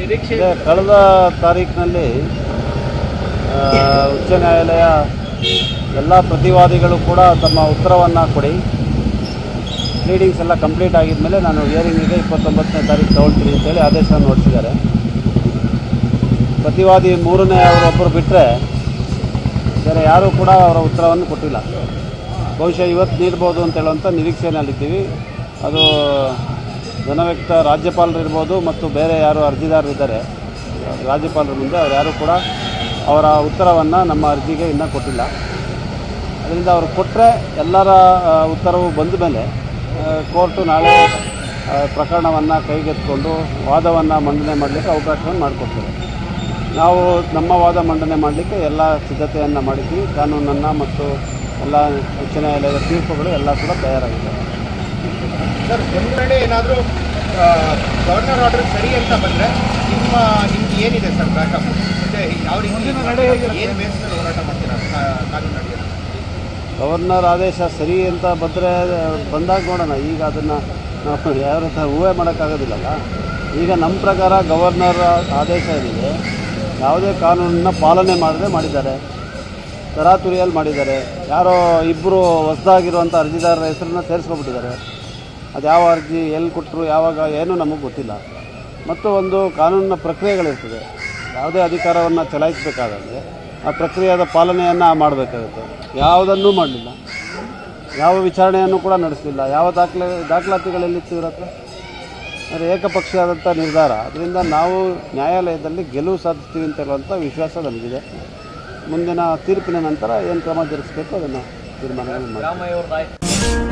ನಿರೀಕ್ಷೆ ಕಳೆದ ತಾರೀಕಿನಲ್ಲಿ ಉಚ್ಚ ನ್ಯಾಯಾಲಯ ಎಲ್ಲ ಪ್ರತಿವಾದಿಗಳು ಕೂಡ ತಮ್ಮ ಉತ್ತರವನ್ನು ಕೊಡಿ, ಪ್ಲೀಡಿಂಗ್ಸ್ ಎಲ್ಲ ಕಂಪ್ಲೀಟ್ ಆಗಿದ್ಮೇಲೆ ನಾನು ಹಿಯರಿಂಗಿಗೆ 29ನೇ ತಾರೀಕು ತಗೊಳ್ತೀನಿ ಅಂತೇಳಿ ಆದೇಶವನ್ನು ಹೊರಡಿಸಿದ್ದಾರೆ. ಪ್ರತಿವಾದಿ ಮೂರನೇ ಅವರೊಬ್ಬರು ಬಿಟ್ಟರೆ ಬೇರೆ ಯಾರೂ ಕೂಡ ಅವರ ಉತ್ತರವನ್ನು ಕೊಟ್ಟಿಲ್ಲ. ಬಹುಶಃ ಇವತ್ತು ನೀಡ್ಬೋದು ಅಂತ ಹೇಳುವಂಥ ನಿರೀಕ್ಷೆಯಲ್ಲಿದ್ದೀವಿ. ಅದು ಜನವ್ಯಕ್ತ ರಾಜ್ಯಪಾಲರು ಇರ್ಬೋದು ಮತ್ತು ಬೇರೆ ಯಾರು ಅರ್ಜಿದಾರರಿದ್ದಾರೆ ರಾಜ್ಯಪಾಲರ ಮುಂದೆ, ಅವ್ರು ಯಾರೂ ಕೂಡ ಅವರ ಉತ್ತರವನ್ನು ನಮ್ಮ ಅರ್ಜಿಗೆ ಇನ್ನೂ ಕೊಟ್ಟಿಲ್ಲ. ಅದರಿಂದ ಅವರು ಕೊಟ್ಟರೆ ಎಲ್ಲರ ಉತ್ತರವು ಬಂದ ಮೇಲೆ ಕೋರ್ಟು ನಾಳೆ ಪ್ರಕರಣವನ್ನು ಕೈಗೆತ್ತಿಕೊಂಡು ವಾದವನ್ನು ಮಂಡನೆ ಮಾಡಲಿಕ್ಕೆ ಅವಕಾಶವನ್ನು ಮಾಡಿಕೊಡ್ತಾರೆ. ನಾವು ನಮ್ಮ ವಾದ ಮಂಡನೆ ಮಾಡಲಿಕ್ಕೆ ಎಲ್ಲ ಸಿದ್ಧತೆಯನ್ನು ಮಾಡಿದ್ವಿ. ಕಾನೂನನ್ನು ಮತ್ತು ಎಲ್ಲ ಉಚ್ಚ ನ್ಯಾಯಾಲಯದ ತೀರ್ಪುಗಳು ಎಲ್ಲ ಕೂಡ ತಯಾರಾಗಿದ್ದಾವೆ. ಸರ್, ಒಂದು ವೇಳೆ ಏನಾದರೂ ಗವರ್ನರ್ ಆರ್ಡರ್ ಸರಿ ಅಂತ ಬಂದರೆ ನಿಮ್ಗೆ ಏನಿದೆ ಸರ್ ಬ್ಯಾಕಪ್? ಮತ್ತು ಯಾವ ರೀತಿ ಏನು ಬೇಸ್ನಲ್ಲಿ ಹೋರಾಟ ಮಾಡ್ತೀರಾ ಕಾನೂನು ಅಡಿಯಲ್ಲಿ? ಗವರ್ನರ್ ಆದೇಶ ಸರಿ ಅಂತ ಬಂದಾಗ ನೋಡೋಣ. ಈಗ ಅದನ್ನು ನಾವು ಯಾವ ರೀತಿ ಊಹೆ ಮಾಡೋಕ್ಕಾಗೋದಿಲ್ಲಲ್ಲ. ಈಗ ನಮ್ಮ ಪ್ರಕಾರ ಗವರ್ನರ್ ಆದೇಶ ಏನಿದೆ, ಯಾವುದೇ ಕಾನೂನನ್ನು ಪಾಲನೆ ಮಾಡದೆ ಮಾಡಿದ್ದಾರೆ, ತರಾತುರಿಯಲ್ಲಿ ಮಾಡಿದ್ದಾರೆ. ಯಾರೋ ಇಬ್ಬರು ಹೊಸದಾಗಿರುವಂಥ ಅರ್ಜಿದಾರರ ಹೆಸರನ್ನು ಸೇರಿಸ್ಕೊಬಿಟ್ಟಿದ್ದಾರೆ. ಅದು ಯಾವ ಅರ್ಜಿ ಎಲ್ಲಿ ಕೊಟ್ಟರು ಯಾವಾಗ ಏನೂ ನಮಗೆ ಗೊತ್ತಿಲ್ಲ. ಮತ್ತು ಒಂದು ಕಾನೂನಿನ ಪ್ರಕ್ರಿಯೆಗಳಿರ್ತದೆ. ಯಾವುದೇ ಅಧಿಕಾರವನ್ನು ಚಲಾಯಿಸಬೇಕಾದ್ರೆ ಆ ಪ್ರಕ್ರಿಯೆಯ ಪಾಲನೆಯನ್ನು ಮಾಡಬೇಕಾಗುತ್ತೆ. ಯಾವುದನ್ನೂ ಮಾಡಲಿಲ್ಲ, ಯಾವ ವಿಚಾರಣೆಯನ್ನು ಕೂಡ ನಡೆಸಲಿಲ್ಲ, ಯಾವ ದಾಖಲಾತಿಗಳಲ್ಲಿತ್ತು ಇವ್ರ ಹತ್ರ. ಅಂದರೆ ಏಕಪಕ್ಷೀಯವಾದಂಥ ನಿರ್ಧಾರ. ಅದರಿಂದ ನಾವು ನ್ಯಾಯಾಲಯದಲ್ಲಿ ಗೆಲುವು ಸಾಧಿಸ್ತೀವಿ ಅಂತ ಹೇಳುವಂಥ ವಿಶ್ವಾಸ ನಮಗಿದೆ. ಮುಂದಿನ ತೀರ್ಪಿನ ನಂತರ ಏನು ಕ್ರಮ ಜರುಗಿಸಬೇಕು ಅದನ್ನು ತೀರ್ಮಾನ ಮಾಡಿ.